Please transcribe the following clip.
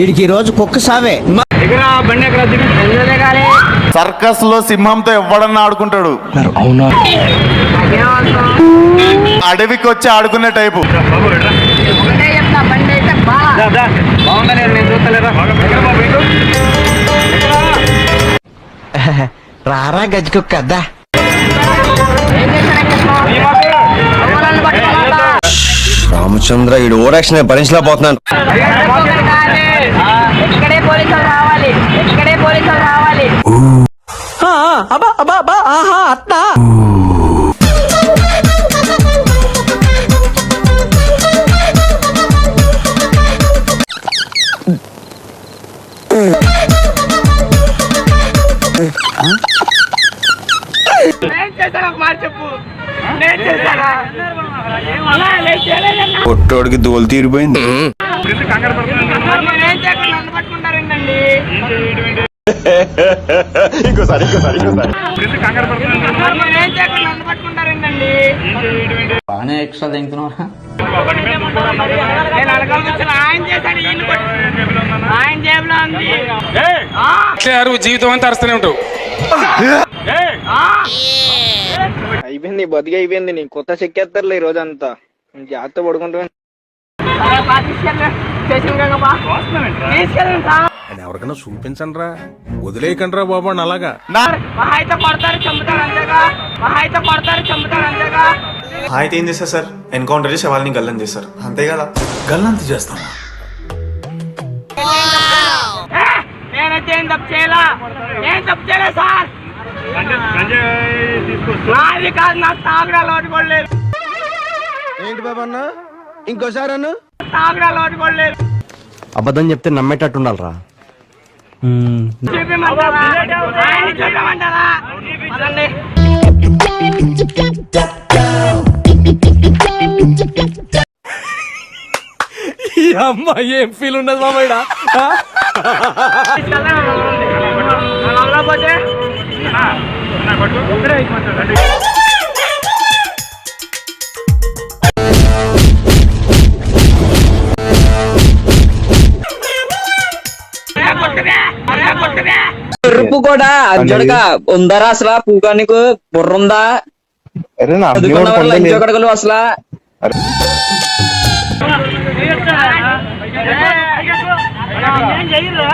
వీడికి రోజు కుక్క సావే. సర్కస్ లో సింహంతో ఎవడన్నా ఆడుకుంటాడు. అవునా? అడవికి వచ్చి ఆడుకునే టైపు. రారా గజ్జి కుక్క అద్దా. రామచంద్ర ఈ ఓవరాక్షన్ భరించలేకపోతున్నాను. పొట్టోడికి దోలు తీరిపోయింది. బాగానే ఎక్స్ట్రా తింటున్నావా? జీవితం అంతా అరుస్తూనే ఉంటావు. అయిపోయింది, బతికి అయిపోయింది. నీ కొత్త చెక్కేస్తారులే ఈ రోజంతా. జాగ్రత్త పడుకుంటా. ఎవరికైనా చూపించండి రా, వదిలేయకండి రా బాబు అని. అలాగా అయితే ఏం చేస్తారు సార్? ఎన్కౌంటర్ చేసి వాళ్ళని గల్లం చేస్తారు, అంతే కదా? గల్లంత చేస్తాం. ఏంటి బాబా అన్న? ఇంకోసారి అన్న అబద్ధం చెప్తే నమ్మేటట్టు ఉండాలిరా. ఈ అమ్మాయి ఏం ఫీల్ ఉన్నది మామయ్య? ఎరుపు కూడా అర్జుడుగా ఉందరా అసలు? పూగా నీకు బుర్రుందా? చదువుకున్న వాళ్ళు ఇంకొకడుగులు అసలు ఏం చెయ్యరా?